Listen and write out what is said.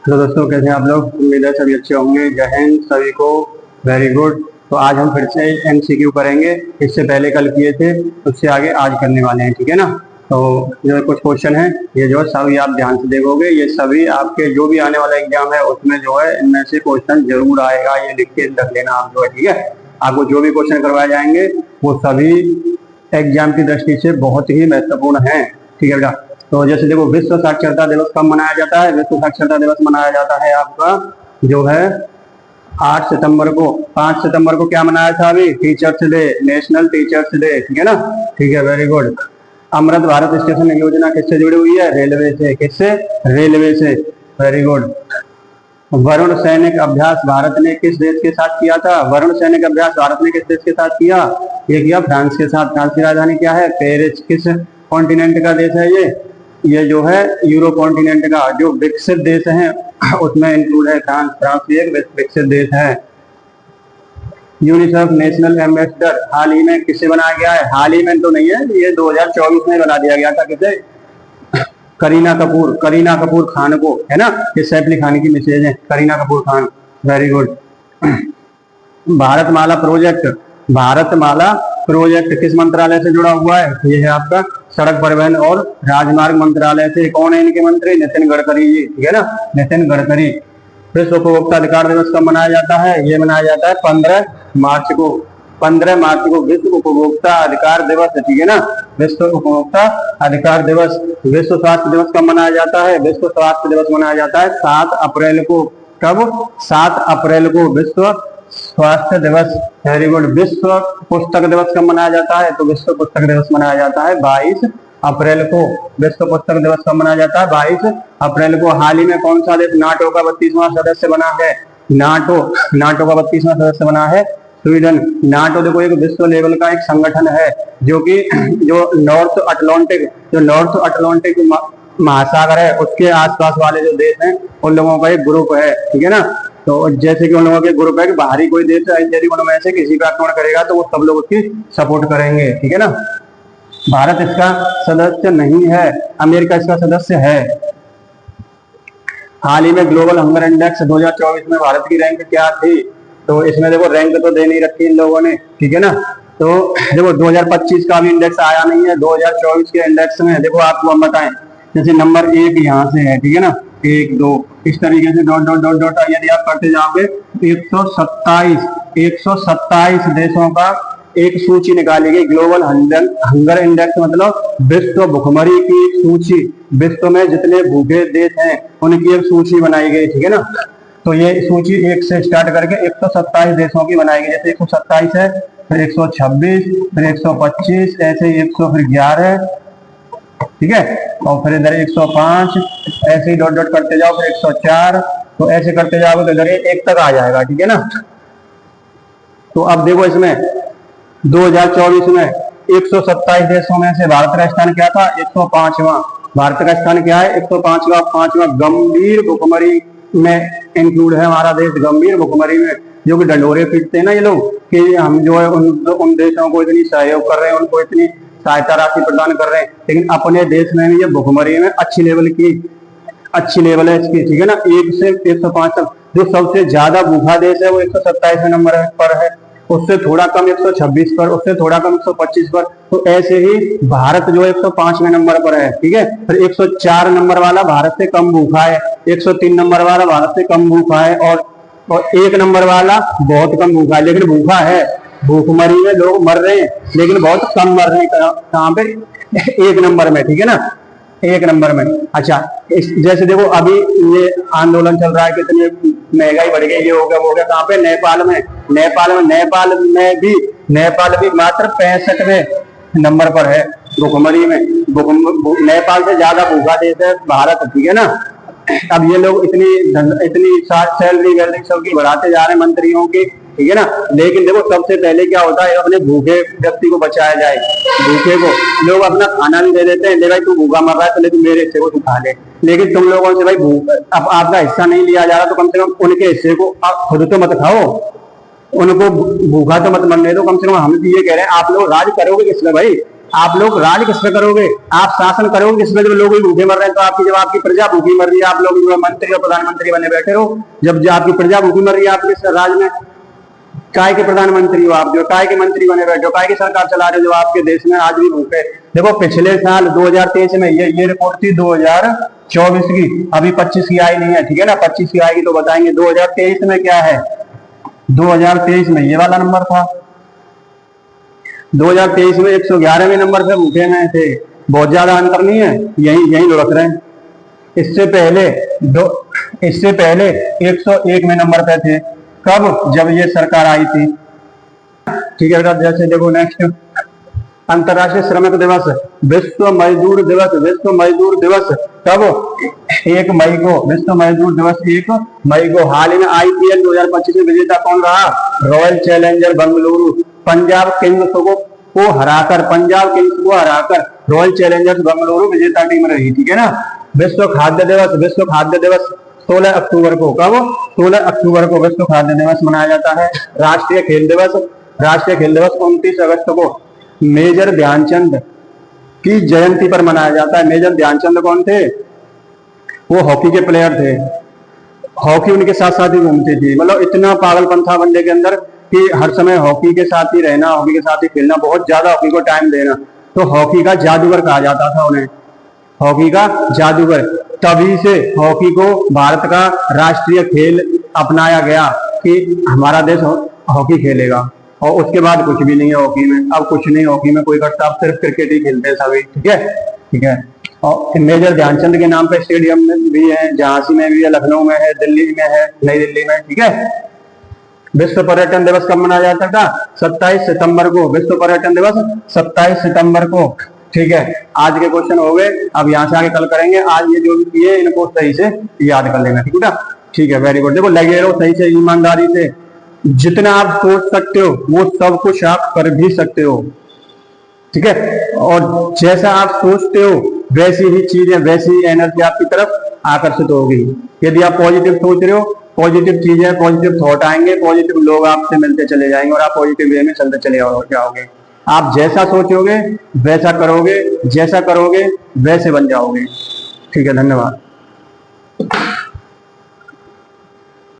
Hello दोस्तों, कैसे हैं आप लोग। उम्मीद है सभी अच्छे होंगे। जय हिंद सभी को। Very good. तो आज हम फिर से एमसीक्यू करेंगे। इससे पहले कल किए थे, उससे आगे आज करने वाले हैं, ठीक है ना। तो जो कुछ क्वेश्चन है, ये जो सभी आप ध्यान से देखोगे, ये सभी आपके जो भी आने वाला एग्जाम है उसमें जो है इनमें से क्वेश्चन जरूर आएगा। ये लिख के रख लेना आप जो है, ठीक है। आपको जो भी क्वेश्चन करवाए जाएंगे वो सभी एग्जाम की दृष्टि से बहुत ही महत्वपूर्ण है, ठीक है बेटा। तो जैसे देखो, विश्व साक्षरता दिवस कब मनाया जाता है। विश्व साक्षरता दिवस मनाया जाता है आपका जो है 8 सितंबर को। 5 सितंबर को क्या मनाया था अभी, teachers day, national teachers day, ठीक है ना। ठीक है, very good. Amrit Bharat station योजना किससे जुड़ी हुई है, रेलवे से। किससे, रेलवे से, वेरी गुड। वरुण सैनिक अभ्यास भारत ने किस देश के साथ किया था। वरुण सैनिक अभ्यास भारत ने किस देश के साथ किया, ये किया फ्रांस के साथ। फ्रांस की राजधानी क्या है, पेरिस। किस कॉन्टिनेंट का देश है ये जो है यूरो कॉन्टिनेंट का जो विकसित देश है उसमें इंक्लूड है फ्रांस। फ्रांस एक विकसित देश है। यूनिसेफ नेशनल एम्बेसडर हाल ही में किसे बनाया गया है। हाल ही में तो नहीं है, ये 2024 में बना दिया गया था। किसे, करीना कपूर खान को, है ना। ये सैफ अली खान की मैसेज है, Kareena Kapoor Khan. Very good. Bharatmala project किस मंत्रालय से जुड़ा हुआ है, ये है आपका सड़क परिवहन और राजमार्ग मंत्रालय से। कौन है इनके मंत्री, नितिन गडकरी जी, ठीक है ना, नितिन गडकरी। विश्व उपभोक्ता अधिकार दिवस कब मनाया जाता है, ये मनाया जाता है 15 मार्च को। 15 मार्च को विश्व उपभोक्ता अधिकार दिवस, ठीक है ना, विश्व उपभोक्ता अधिकार दिवस। विश्व स्वास्थ्य दिवस कब मनाया जाता है, विश्व स्वास्थ्य दिवस मनाया जाता है 7 अप्रैल को। कब, 7 अप्रैल को विश्व स्वास्थ्य दिवस। Very good. विश्व पुस्तक दिवस कब मनाया जाता है, तो विश्व पुस्तक दिवस मनाया जाता है 22 अप्रैल को। विश्व पुस्तक दिवस कब मनाया जाता है, 22 अप्रैल को। हाल ही में कौन सा देश नाटो का 32वां सदस्य बना है। नाटो का 32वां सदस्य बना है स्वीडन। नाटो देखो एक विश्व लेवल का एक संगठन है जो नॉर्थ अटलांटिक महासागर है उसके आसपास वाले जो देश हैं उन लोगों का एक ग्रुप है, ठीक है ना। तो जैसे कि उन लोगों के ग्रुप है कि बाहरी कोई देश यदि उनमें से किसी का आक्रमण करेगा तो वो सब लोग उसकी सपोर्ट करेंगे, ठीक है ना। भारत इसका सदस्य नहीं है, अमेरिका इसका सदस्य है। हाल ही में ग्लोबल हंगर इंडेक्स 2024 में भारत की रैंक क्या थी, तो इसमें देखो रैंक तो दे नहीं रखी इन लोगों ने, ठीक है ना। तो देखो 2025 का भी इंडेक्स आया नहीं है, 2024 के इंडेक्स में देखो आपको हम बताएं। जैसे नंबर 1 यहाँ से है, ठीक है ना, 1 2 इस तरीके से डॉट डॉट डॉट डॉट यदि आप करते जाओगे 127 देशों का एक सूची निकाली गई। ग्लोबल हंगर इंडेक्स मतलब विश्व भुखमरी की सूची। विश्व में जितने भूखे देश हैं उनकी एक सूची बनाई गई, ठीक है ना। तो ये सूची 1 से स्टार्ट करके 127 देशों की बनाई गई। जैसे 127 है, फिर 126, फिर 125, ऐसे 111, ठीक है। और फिर इधर 105, ऐसे ही डॉट डॉट करते जाओ, फिर 104, तो ऐसे करते जाओगे तो इधर 1 तक आ जाएगा, ठीक है ना। तो अब देखो इसमें 2024 में 127 देशों में से भारत का स्थान क्या था, 105वां। भारत का स्थान क्या है, 105वां। गंभीर भुखमरी में इंक्लूड है हमारा देश। गंभीर भुखमरी में जो कि डंडोरे पीटते हैं ना ये लोग कि हम जो है उन देशों को इतनी सहयोग कर रहे हैं, उनको इतनी सहायता राशि प्रदान कर रहे हैं, लेकिन अपने देश में भी ये भुखमरी में अच्छी लेवल है इसकी, ठीक है ना। 1 से 105 तक। जो सबसे ज्यादा भूखा देश है वो 127 नंबर पर है, उससे थोड़ा कम 126 पर, उससे थोड़ा कम 125 पर। तो ऐसे ही भारत जो 105वें नंबर पर है, ठीक है। फिर 104 नंबर वाला भारत से कम भूखा है, 103 नंबर वाला भारत से कम भूखा है, और 1 नंबर वाला बहुत कम भूखा है, लेकिन भूखा है। भूखमरी में लोग मर रहे हैं लेकिन बहुत कम मर रहे हैं। कहाँ पे, 1 नंबर में, ठीक है ना, 1 नंबर में। अच्छा, जैसे देखो अभी ये आंदोलन चल रहा है, कितनी महंगाई बढ़ गई, ये हो गया कहाँ पे, नेपाल में भी मात्र 65वें नंबर पर है भुखमरी में। नेपाल से ज्यादा भूखा देश है भारत, ठीक है ना। अब ये लोग इतनी सैलरी वैलरी सबकी बढ़ाते जा रहे हैं मंत्रियों की, ठीक है ना। लेकिन देखो सबसे पहले क्या होता है, अपने भूखे व्यक्ति को बचाया जाए। भूखे को लोग अपना खाना भी दे देते हैं, ले भाई तू भूखा मर रहा है तो ले तू मेरे हिस्से को तू खा ले। लेकिन तुम लोगों से भाई अब आपका हिस्सा नहीं लिया जा रहा तो कम से कम उनके हिस्से को आप खुद तो मत खाओ, उनको भूखा तो मत मरने दो। कम से कम हम भी ये कह रहे हैं, आप लोग राज करोगे किसमें भाई, आप लोग राज किस पे करोगे, आप शासन करोगे किस पे, जब लोग भूखे मर रहे हैं तो आपकी, जब आपकी प्रजा भूखी मर रही है, आप लोग जो मंत्री और प्रधानमंत्री बने बैठे रहो, जब आपकी प्रजा भूखी मर रही है आपके राज में, काय के प्रधानमंत्री हो आप, जो काय के मंत्री बने बैठे हो, काय की सरकार चला रहे हो जो आपके देश में आज भी भूखे। देखो पिछले साल 2023 में ये रिपोर्ट थी 2024 की, अभी 25 की आई नहीं है, ठीक है ना, 25 की आएगी तो बताएंगे। 2023 में क्या है, 2023 में ये वाला नंबर था, 2023 में 111वें नंबर पे भूखे में थे, बहुत ज्यादा अंतर नहीं है, यही लुढ़क रहे हैं। इससे पहले 101वें नंबर पे थे, कब, जब ये सरकार आई थी, ठीक है। जैसे देखो नेक्स्ट, अंतर्राष्ट्रीय श्रमिक दिवस, विश्व मजदूर दिवस, विश्व मजदूर दिवस कब, 1 मई को, विश्व मजदूर दिवस 1 मई को। हाल ही में IPL 2025 में विजेता कौन रहा, royal challenger Bengaluru, Punjab Kings को हराकर रॉयल चैलेंजर्स बेंगलुरु विजेता टीम रही, ठीक है ना। विश्व खाद्य दिवस 16 अक्टूबर को, कब, 16 अक्टूबर को विश्व खाद्य दिवस मनाया जाता है। राष्ट्रीय खेल दिवस 29 अगस्त को मेजर ध्यानचंद की जयंती पर मनाया जाता है। मेजर ध्यानचंद कौन थे, वो हॉकी के प्लेयर थे, हॉकी उनके साथ साथ ही घूमती थी, मतलब इतना पागलपन था बंदे के अंदर कि हर समय हॉकी के साथ ही रहना, हॉकी के साथ ही खेलना, बहुत ज्यादा हॉकी को टाइम देना, तो हॉकी का जादूगर कहा जाता था उन्हें, हॉकी का जादूगर। तभी से हॉकी को भारत का राष्ट्रीय खेल अपनाया गया कि हमारा देश हॉकी खेलेगा, और उसके बाद कुछ भी नहीं है हॉकी में, अब कुछ नहीं हॉकी में कोई करता, अब सिर्फ क्रिकेट ही खेलते हैं सभी, ठीक है। और मेजर ध्यानचंद के नाम पे स्टेडियम में भी है, झांसी में भी है, लखनऊ में है, दिल्ली में है, नई दिल्ली में, ठीक है। विश्व पर्यटन दिवस कब मनाया जाता था, 27 सितंबर को, विश्व पर्यटन दिवस 27 सितंबर को, ठीक है। आज के क्वेश्चन हो गए, अब यहाँ से आगे कल करेंगे। आज ये जो भी किए इनको सही से याद कर लेना, ठीक है, ठीक है, वेरी गुड। देखो लगे रहो सही से, ईमानदारी से, जितना आप सोच सकते हो वो सब कुछ आप कर भी सकते हो, ठीक है। और जैसा आप सोचते हो वैसी ही चीजें, वैसी ही एनर्जी आपकी तरफ आकर्षित होगी। यदि आप पॉजिटिव सोच रहे हो, पॉजिटिव चीजें, पॉजिटिव थॉट आएंगे, पॉजिटिव लोग आपसे मिलते चले जाएंगे और आप पॉजिटिव वे में चलते चले जाओगे। आप जैसा सोचोगे वैसा करोगे, जैसा करोगे वैसे बन जाओगे, ठीक है। धन्यवाद।